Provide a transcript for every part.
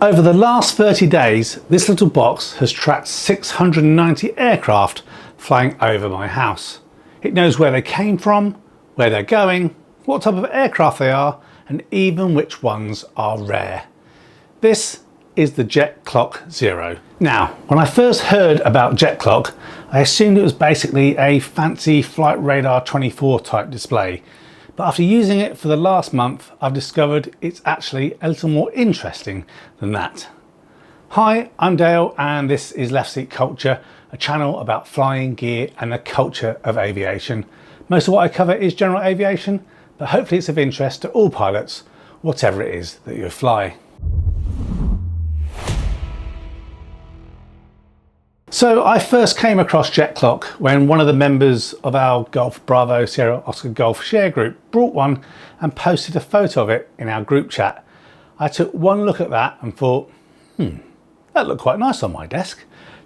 Over the last 30 days, this little box has tracked 690 aircraft flying over my house. It knows where they came from, where they're going, what type of aircraft they are, and even which ones are rare. This is the JetClock Zero. Now, when I first heard about JetClock, I assumed it was basically a fancy Flight Radar 24 type display. But after using it for the last month, I've discovered it's actually a little more interesting than that. Hi, I'm Dale and this is Left Seat Culture, a channel about flying gear and the culture of aviation. Most of what I cover is general aviation, but hopefully it's of interest to all pilots, whatever it is that you fly. So I first came across JetClock when one of the members of our Golf Bravo Sierra Oscar Golf share group brought one and posted a photo of it in our group chat. I took one look at that and thought, that looked quite nice on my desk.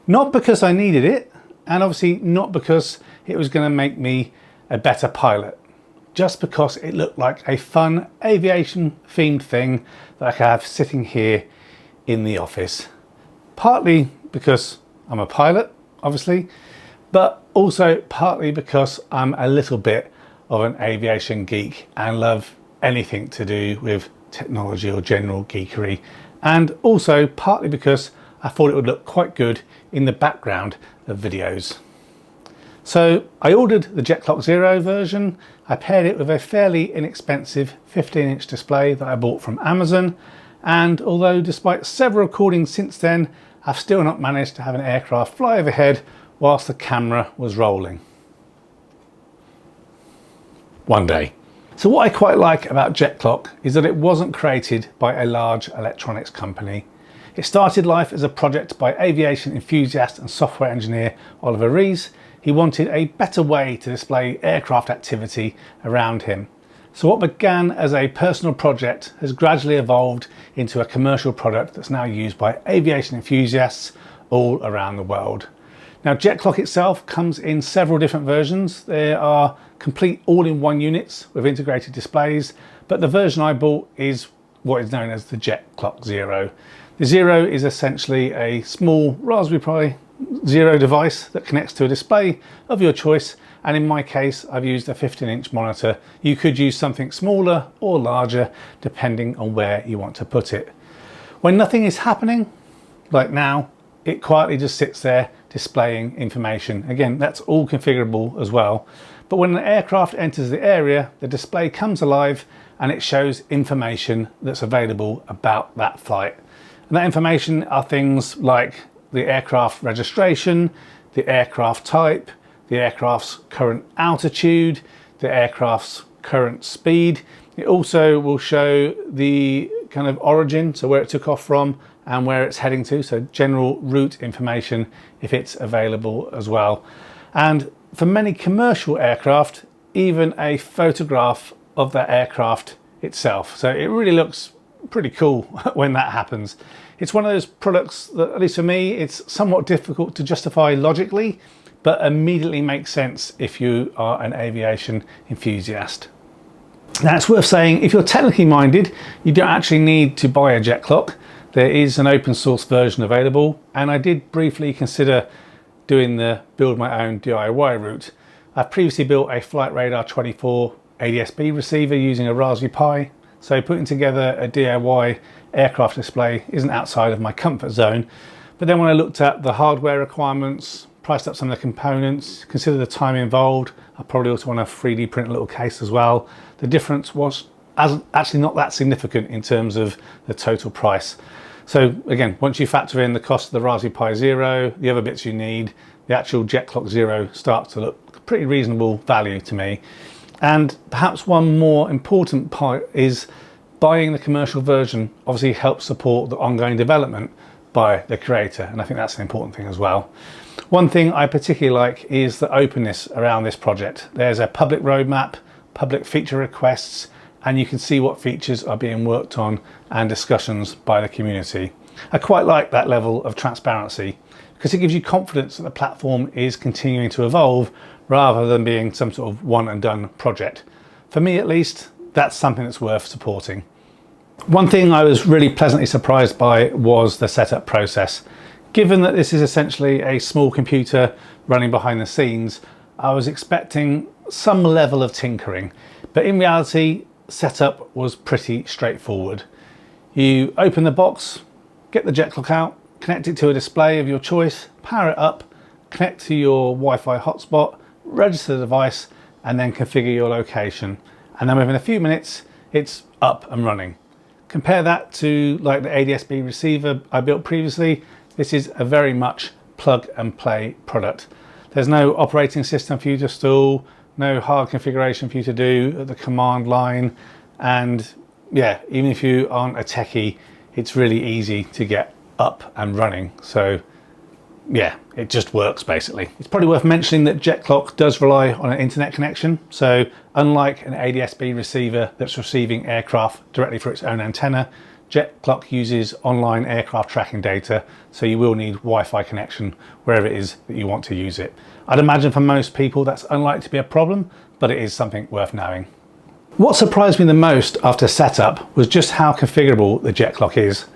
Not because I needed it, and obviously not because it was going to make me a better pilot, just because it looked like a fun aviation themed thing that I could have sitting here in the office. Partly because I'm a pilot, obviously, but also partly because I'm a little bit of an aviation geek and love anything to do with technology or general geekery. And also partly because I thought it would look quite good in the background of videos. So I ordered the JetClock Zero version. I paired it with a fairly inexpensive 15-inch display that I bought from Amazon. And although despite several recordings since then, I've still not managed to have an aircraft fly overhead whilst the camera was rolling. One day. So what I quite like about JetClock is that it wasn't created by a large electronics company. It started life as a project by aviation enthusiast and software engineer Oliver Rees. He wanted a better way to display aircraft activity around him. So what began as a personal project has gradually evolved into a commercial product that's now used by aviation enthusiasts all around the world. Now JetClock itself comes in several different versions. There are complete all-in-one units with integrated displays, but the version I bought is what is known as the JetClock Zero. The Zero is essentially a small Raspberry Pi Zero device that connects to a display of your choice, and in my case I've used a 15-inch monitor. You could use something smaller or larger depending on where you want to put it. When nothing is happening, like now, it quietly just sits there displaying information. Again, that's all configurable as well. But when an aircraft enters the area, the display comes alive and it shows information that's available about that flight. And that information are things like the aircraft registration, the aircraft type, the aircraft's current altitude, the aircraft's current speed. It also will show the kind of origin, so where it took off from and where it's heading to, so general route information if it's available as well. And for many commercial aircraft, even a photograph of that aircraft itself. So it really looks pretty cool when that happens. It's one of those products that, at least for me, it's somewhat difficult to justify logically, but immediately makes sense if you are an aviation enthusiast. Now it's worth saying, if you're technically minded, you don't actually need to buy a JetClock. There is an open source version available, and I did briefly consider doing the build my own DIY route. I've previously built a Flight Radar 24 ADS-B receiver using a Raspberry Pi, so putting together a DIY aircraft display isn't outside of my comfort zone. But then when I looked at the hardware requirements, priced up some of the components, consider the time involved, I probably also want to 3D print a little case as well. The difference was actually not that significant in terms of the total price. So again, once you factor in the cost of the Raspberry Pi Zero, the other bits you need, the actual JetClock Zero starts to look pretty reasonable value to me. And perhaps one more important part is buying the commercial version obviously helps support the ongoing development by the creator, and I think that's an important thing as well. One thing I particularly like is the openness around this project. There's a public roadmap, public feature requests, and you can see what features are being worked on and discussions by the community. I quite like that level of transparency because it gives you confidence that the platform is continuing to evolve rather than being some sort of one and done project. For me at least, that's something that's worth supporting. One thing I was really pleasantly surprised by was the setup process. Given that this is essentially a small computer running behind the scenes, I was expecting some level of tinkering, but in reality, setup was pretty straightforward. You open the box, get the JetClock out, connect it to a display of your choice, power it up, connect to your Wi-Fi hotspot, register the device, and then configure your location. And then within a few minutes, it's up and running. Compare that to like the ADSB receiver I built previously. This is a very much plug and play product. There's no operating system for you to install, no hard configuration for you to do at the command line. And yeah, even if you aren't a techie, it's really easy to get up and running. So yeah, it just works basically. It's probably worth mentioning that JetClock does rely on an internet connection. So unlike an ADSB receiver that's receiving aircraft directly through its own antenna, JetClock uses online aircraft tracking data. So you will need Wi-Fi connection wherever it is that you want to use it. I'd imagine for most people that's unlikely to be a problem, but it is something worth knowing. What surprised me the most after setup was just how configurable the JetClock is.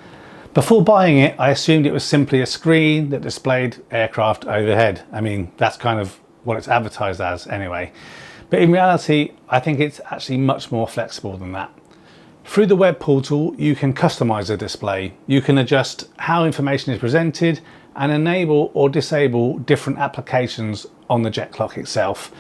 Before buying it, I assumed it was simply a screen that displayed aircraft overhead. I mean, that's kind of what it's advertised as anyway. But in reality, I think it's actually much more flexible than that. Through the web portal, you can customize the display. You can adjust how information is presented and enable or disable different applications on the JetClock itself.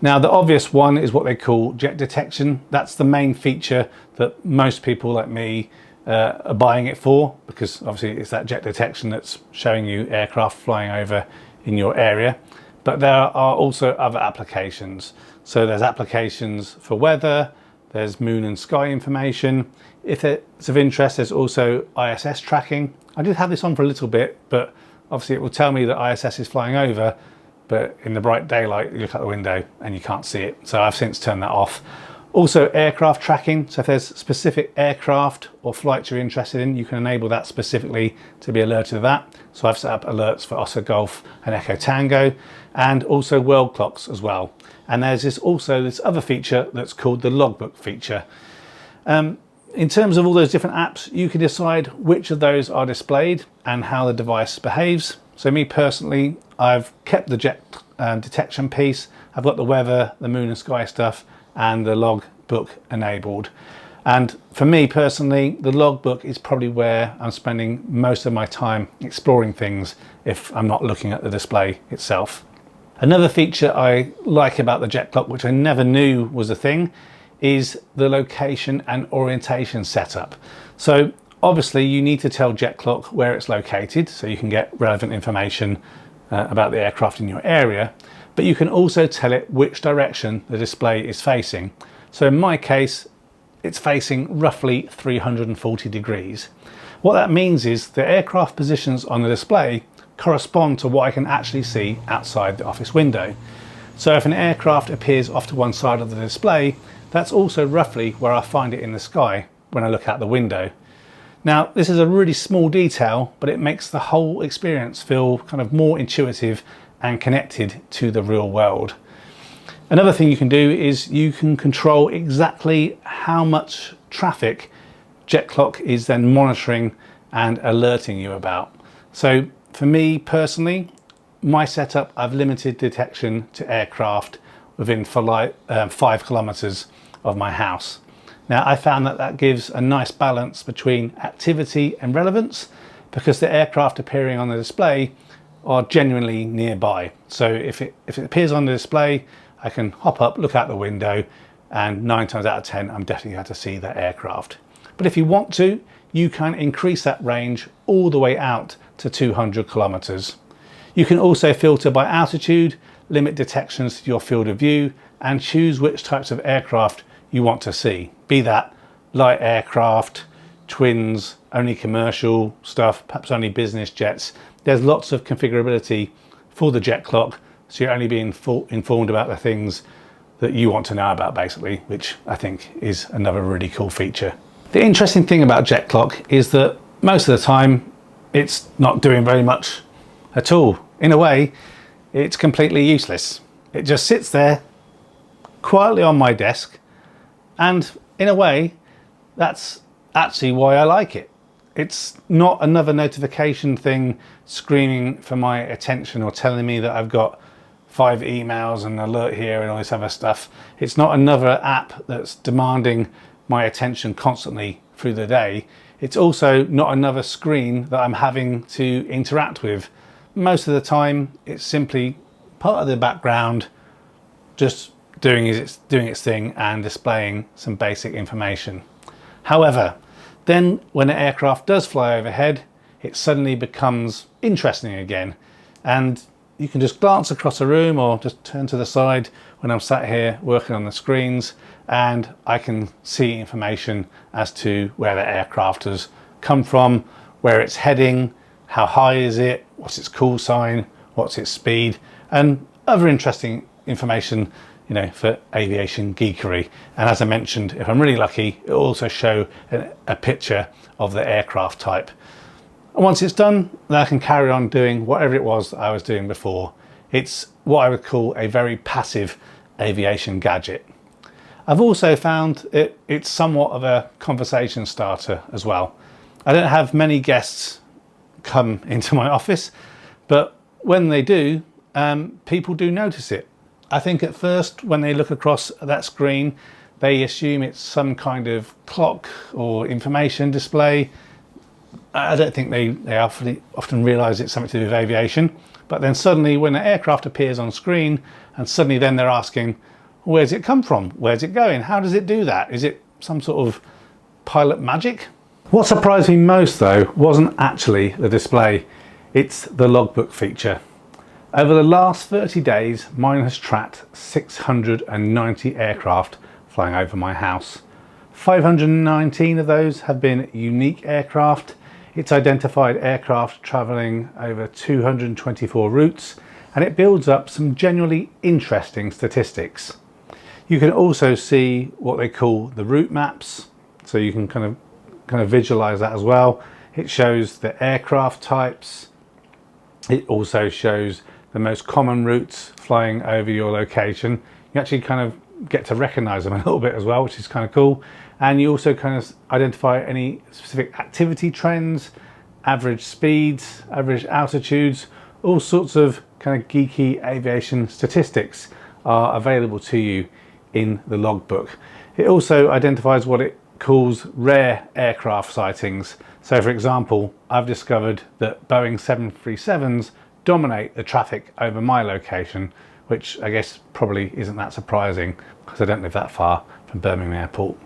Now, the obvious one is what they call jet detection. That's the main feature that most people like me are buying it for, because obviously it's that jet detection that's showing you aircraft flying over in your area. But there are also other applications. So there's applications for weather, there's moon and sky information. If it's of interest, there's also ISS tracking. I did have this on for a little bit, but obviously it will tell me that ISS is flying over, but in the bright daylight, you look out the window and you can't see it. So I've since turned that off. Also aircraft tracking. So if there's specific aircraft or flights you're interested in, you can enable that specifically to be alerted to that. So I've set up alerts for Oscar Golf and Echo Tango, and also world clocks as well. And there's also this other feature that's called the Logbook feature. In terms of all those different apps, you can decide which of those are displayed and how the device behaves. So me personally, I've kept the jet detection piece. I've got the weather, the moon and sky stuff, and the Logbook enabled. And for me personally, the Logbook is probably where I'm spending most of my time exploring things if I'm not looking at the display itself. Another feature I like about the JetClock, which I never knew was a thing, is the location and orientation setup. So obviously you need to tell JetClock where it's located so you can get relevant information about the aircraft in your area, but you can also tell it which direction the display is facing. So in my case, it's facing roughly 340 degrees. What that means is the aircraft positions on the display correspond to what I can actually see outside the office window. So if an aircraft appears off to one side of the display, that's also roughly where I find it in the sky when I look out the window. Now, this is a really small detail, but it makes the whole experience feel kind of more intuitive and connected to the real world. Another thing you can do is you can control exactly how much traffic JetClock is then monitoring and alerting you about. So for me personally, my setup, I've limited detection to aircraft within 5 kilometers of my house. Now, I found that gives a nice balance between activity and relevance, because the aircraft appearing on the display are genuinely nearby. So if it appears on the display, I can hop up, look out the window, and 9 times out of 10, I'm definitely going to see that aircraft. But if you want to, you can increase that range all the way out to 200 kilometers. You can also filter by altitude, limit detections to your field of view, and choose which types of aircraft you want to see. Be that light aircraft, twins, only commercial stuff, perhaps only business jets. There's lots of configurability for the JetClock, so you're only being informed about the things that you want to know about, basically, which I think is another really cool feature. The interesting thing about JetClock is that most of the time it's not doing very much at all. In a way, it's completely useless. It just sits there quietly on my desk, and in a way, that's actually why I like it. It's not another notification thing screaming for my attention or telling me that I've got 5 emails and alert here and all this other stuff. It's not another app that's demanding my attention constantly through the day. It's also not another screen that I'm having to interact with. Most of the time, it's simply part of the background, just doing its thing and displaying some basic information. However, then when an aircraft does fly overhead, it suddenly becomes interesting again. And you can just glance across a room or just turn to the side when I'm sat here working on the screens, and I can see information as to where the aircraft has come from, where it's heading, how high is it, what's its call sign, what's its speed, and other interesting information, you know, for aviation geekery. And as I mentioned, if I'm really lucky, it'll also show a picture of the aircraft type. And once it's done, then I can carry on doing whatever it was that I was doing before. It's what I would call a very passive aviation gadget. I've also found it's somewhat of a conversation starter as well. I don't have many guests come into my office, but when they do, people do notice it. I think at first when they look across that screen, they assume it's some kind of clock or information display. I don't think they often realise it's something to do with aviation. But then suddenly when an aircraft appears on screen, and suddenly then they're asking, where's it come from? Where's it going? How does it do that? Is it some sort of pilot magic? What surprised me most though wasn't actually the display, it's the logbook feature. Over the last 30 days, mine has tracked 690 aircraft flying over my house. 519 of those have been unique aircraft. It's identified aircraft travelling over 224 routes, and it builds up some genuinely interesting statistics. You can also see what they call the route maps, so you can kind of visualize that as well. It shows the aircraft types. It also shows the most common routes flying over your location. You actually kind of get to recognize them a little bit as well, which is kind of cool. And you also kind of identify any specific activity trends, average speeds, average altitudes, all sorts of kind of geeky aviation statistics are available to you in the logbook. It also identifies what it calls rare aircraft sightings. So for example, I've discovered that Boeing 737s dominate the traffic over my location, which I guess probably isn't that surprising because I don't live that far from Birmingham Airport.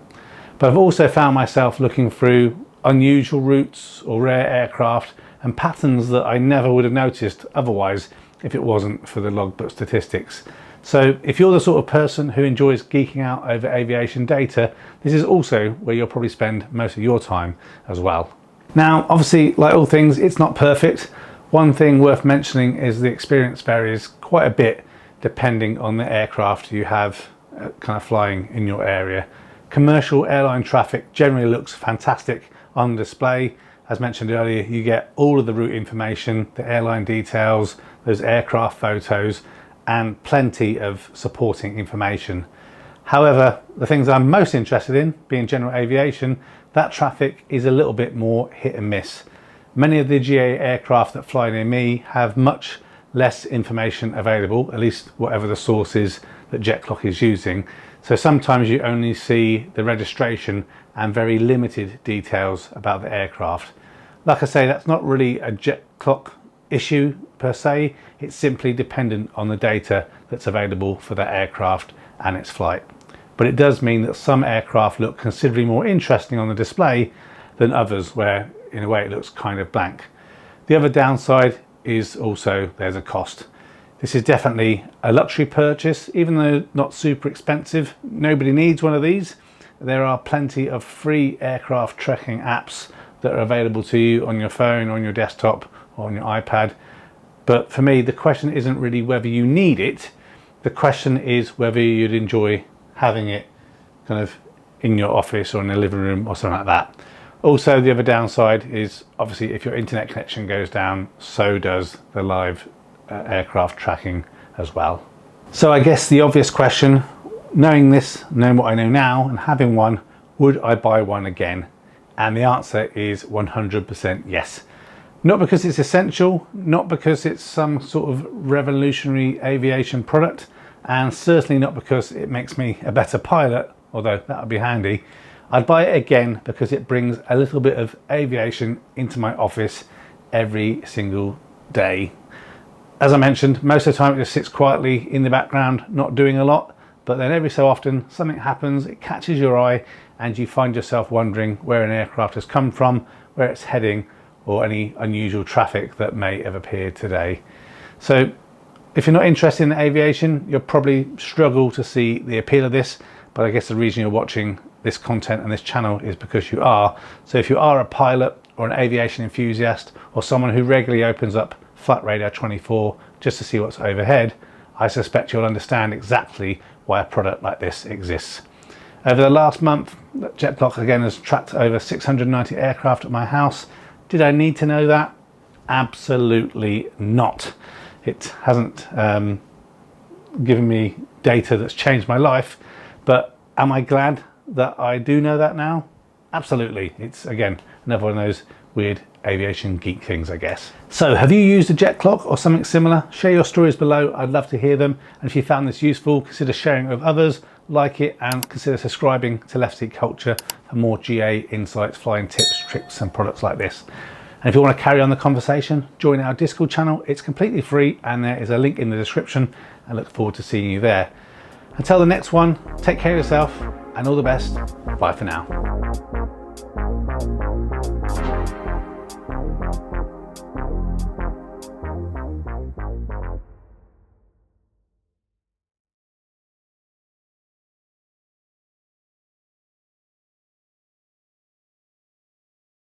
But I've also found myself looking through unusual routes or rare aircraft and patterns that I never would have noticed otherwise if it wasn't for the logbook statistics. So if you're the sort of person who enjoys geeking out over aviation data, this is also where you'll probably spend most of your time as well. Now, obviously, like all things, it's not perfect. One thing worth mentioning is the experience varies quite a bit depending on the aircraft you have kind of flying in your area. Commercial airline traffic generally looks fantastic on display. As mentioned earlier, you get all of the route information, the airline details, those aircraft photos, and plenty of supporting information. However, the things I'm most interested in, being general aviation, that traffic is a little bit more hit and miss. Many of the GA aircraft that fly near me have much less information available, at least whatever the source is that JetClock is using. So sometimes you only see the registration and very limited details about the aircraft. Like I say, that's not really a JetClock issue per se, it's simply dependent on the data that's available for that aircraft and its flight. But it does mean that some aircraft look considerably more interesting on the display than others, where in a way it looks kind of blank. The other downside is also there's a cost. This is definitely a luxury purchase, even though not super expensive. Nobody needs one of these. There are plenty of free aircraft tracking apps that are available to you on your phone, on your desktop, or on your iPad. But for me, the question isn't really whether you need it. The question is whether you'd enjoy having it kind of in your office or in the living room or something like that. Also, the other downside is obviously if your internet connection goes down, so does the live aircraft tracking as well. So I guess the obvious question, knowing this, knowing what I know now and having one, would I buy one again? And the answer is 100% yes. Not because it's essential, not because it's some sort of revolutionary aviation product, and certainly not because it makes me a better pilot, although that would be handy. I'd buy it again because it brings a little bit of aviation into my office every single day. As I mentioned, most of the time it just sits quietly in the background, not doing a lot, but then every so often something happens, it catches your eye, and you find yourself wondering where an aircraft has come from, where it's heading, or any unusual traffic that may have appeared today. So if you're not interested in aviation, you'll probably struggle to see the appeal of this, but I guess the reason you're watching this content and this channel is because you are. So if you are a pilot or an aviation enthusiast, or someone who regularly opens up Flight Radar 24 just to see what's overhead, I suspect you'll understand exactly why a product like this exists. Over the last month, JetClock again has tracked over 690 aircraft at my house. Did I need to know that? Absolutely not. It hasn't given me data that's changed my life, but am I glad that I do know that now? Absolutely. It's, again, another one of those weird aviation geek things, I guess. So have you used a JetClock or something similar? Share your stories below. I'd love to hear them. And if you found this useful, consider sharing it with others, like it, and consider subscribing to Left Seat Culture for more GA insights, flying tips, tricks, and products like this. And if you want to carry on the conversation, join our Discord channel. It's completely free, and there is a link in the description. I look forward to seeing you there. Until the next one, take care of yourself, and all the best. Bye for now.